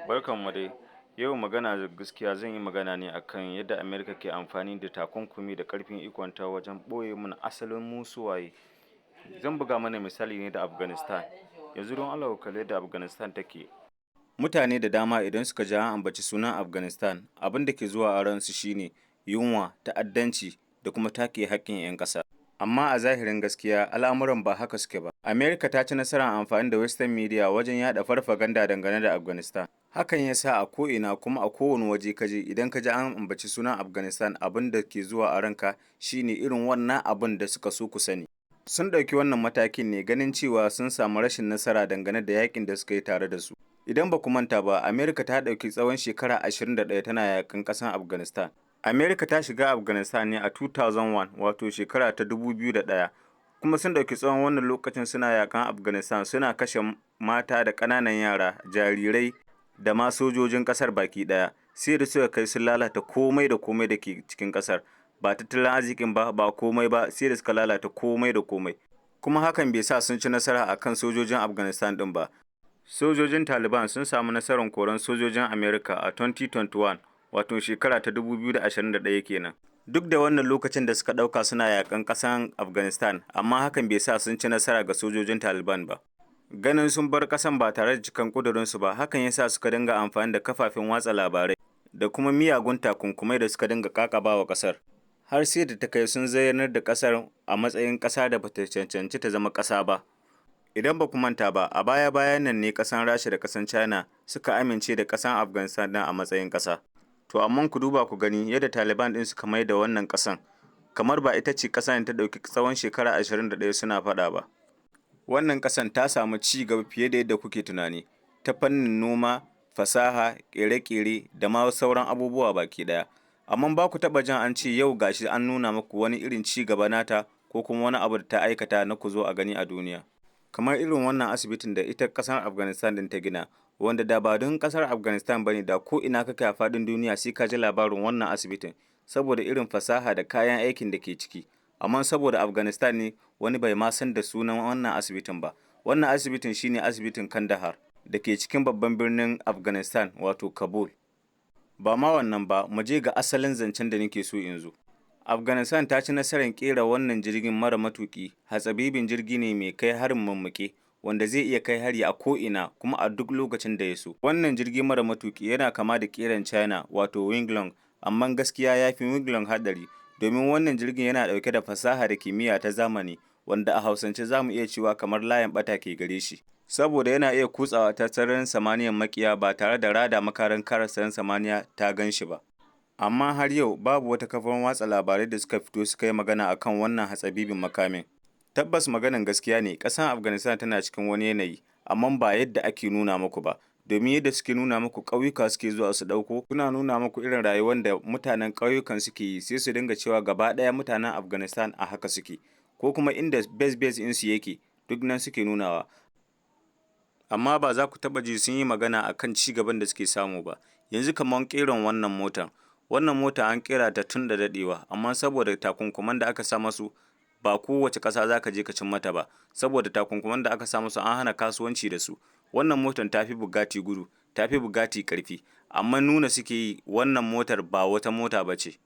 Barkanmu dai. Yau magana da gaskiya zan yi magana ne akan yadda Amerika ke amfani da takunkumi da ƙarfin ikonta wajen ɓoye mana asalin mu su waye. Zan buga mana misali ne da Afghanistan. Yanzu don Allah ku kalli yadda Afghanistan take. Mutane da dama idan suka ji an ambaci sunan Afghanistan, abin da ke zuwa a ransu shine yunwa, ta'addanci da kuma take haƙƙin 'yan ƙasa. Amma a zahirin gaskiya al'amuran ba haka suke ba. Amerika ta ci nasarar amfani da Western media wajen yaɗa farfaganda dangane da Afghanistan. Hakan ya sa a ko'ina kuma a kowane waje ka je idan ka ji an ambaci sunan Afghanistan, abin da ke zuwa a ranka shine irin wannan abin da suka so ku sani. Sun ɗauki wannan matakin ne ganin cewa sun samu rashin nasara dangane da yakin da suka yi tare da su. Idan ba ku manta ba, Amerika ta ɗauki tsawon shekara 21 tana yaƙan ƙasar Afghanistan. Amerika ta shiga Afghanistan ne a 2001, wato shekara ta 2001. Kuma sun ɗauki tsawon wannan lokacin suna yaƙan Afghanistan, suna kashe mata da ƙananan yara, jarirai da ma sojojin ƙasar baki ɗaya. Sai da suka kai sun lalata komai da komai da ke cikin ƙasar. Ba tattalin arzikin ba, ba komai ba, sai da suka lalata komai da komai. Kuma hakan bai sa sun ci nasara a kan sojojin Afghanistan ɗin ba. Sojojin Taliban sun samu nasarar koran sojojin Amerika a 2021, wato shekara ta 2021 kenan. Duk da wannan lokacin da suka ɗauka suna yaƙan ƙasar Afghanistan, amma hakan bai sa sun ci nasara ga sojojin Taliban ba. Ganin sun bar ƙasan ba tare da cikan ƙudurinsu ba, hakan ya sa suka dinga amfani da kafafen watsa labarai da kuma miyagun takunkumai da suka dinga ƙaƙaba wa ƙasar. Har sai da ta kai sun zayyanar da ƙasar a matsayin ƙasa da bata cancanci ta zama ƙasa ba. Idan ba ku manta ba, a baya-bayan nan ne ƙasar Rasha da ƙasar China suka amince da ƙasar Afghanistan ɗin a matsayin ƙasa. To amma ku duba ku gani yadda Taliban ɗin suka mai da wannan ƙasan, kamar ba ita ce ƙasar ta ɗauki tsawon shekara 21 suna faɗa ba. Wannan ƙasan ta samu ci gaba fiye da yadda kuke tunani, ta fannin noma, fasaha, ƙere-ƙere da ma sauran abubuwa baki ɗaya. Amma ba ku taɓa jin an ce yau gashi an nuna muku wani irin ci gaba nata ko kuma wani abu da ta aikata na ku zo a gani a duniya. Kamar irin wannan asibitin da ita ƙasar Afghanistan ɗin ta gina, wanda da ba don ƙasar Afghanistan ba ne da ko ina kake a faɗin duniya sai ka ji labarin wannan asibitin, saboda irin fasaha da kayan aikin da ke ciki. Amma saboda Afghanistan ne wani bai ma san da sunan wannan asibitin ba. Wannan asibitin shine asibitin Kandahar da ke cikin babban birnin Afghanistan, wato Kabul. Ba ma wannan ba, mu je ga asalin zancen da nake so in zo. Afghanistan ta ci nasarar ƙera wannan jirgin mara matuƙi, hatsabibin jirgi ne mai kai harin mummuke, wanda zai iya kai hari a ko'ina kuma a duk lokacin da ya so. Wannan jirgi mara matuƙi yana kama da ƙeran China, wato Winglong, amma gaskiya ya fi Winglong haɗari, domin wannan jirgin yana ɗauke da fasaha da kimiyya ta zamani, wanda a Hausance za mu iya cewa kamar layin ɓata ke gare shi. Saboda yana iya kutsawa ta sararin samaniyar maƙiya ba tare da rada makarin kare sararin samaniya ta gan shi ba. Amma har yau babu wata kafar watsa labarai da suka fito suka yi magana akan wannan hatsabibin makamin. Tabbas maganan gaskiya ne, ƙasar Afghanistan tana cikin wani yanayi, amma ba yadda ake nuna muku ba. Domin yadda suke nuna muku ƙauyuka suke zuwa su ɗauko, suna nuna muku irin rayuwar da mutanen ƙauyukan suke yi, sai su dinga cewa gaba ɗaya mutanen Afghanistan a haka suke, ko kuma inda base ɗinsu yake, duk nan suke nunawa. Amma ba za ku taɓa ji sun yi magana akan ci gaban da suke samu ba. Yanzu kamar ƙeran wannan motar. Wannan mota an ƙera ta tun da daɗewa, amma saboda takunkuman da aka sa masu, ba kowace ƙasa za ka je ka cin mata ba, saboda takunkuman da aka sa musu an hana kasuwanci da su. Wannan motar ta fi Bugatti gudu, ta fi Bugatti ƙarfi, amma nuna suke yi wannan motar ba wata mota ba ce.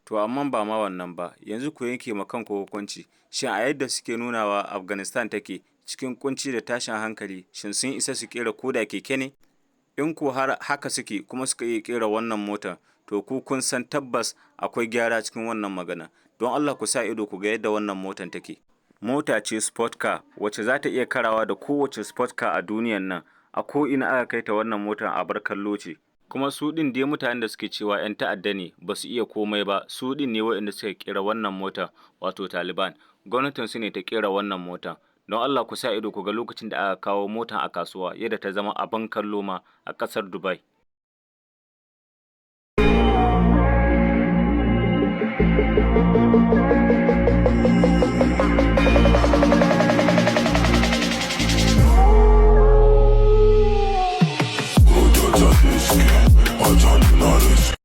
To amma ba ma wannan ba, yanzu ku yanke ma kanku hukunci, shin a yadda suke nunawa Afghanistan take cikin kunci da tashin hankali, shin sun isa su ƙera koda keke ne? In ko har haka suke kuma suka iya ƙera wannan motar, to ku kun san tabbas akwai gyara cikin wannan magana. Don Allah ku sa ido ku ga yadda wannan motar take. Mota ce sport car wacce za ta iya karawa da kowace sport car a duniyan nan. A ko'ina aka kai ta wannan motar abar kallo ce. Kuma su ɗin dai mutanen da suke cewa 'yan ta'adda ne ba su iya komai ba, su ɗin ne waɗanda suka ƙera wannan motar, wato Taliban. Gwamnatinsu ne ta ƙera wannan motar. Don Allah ku sa ido ku ga lokacin da aka kawo motar a kasuwa yadda ta zama abin kallo ma a ƙasar Dubai.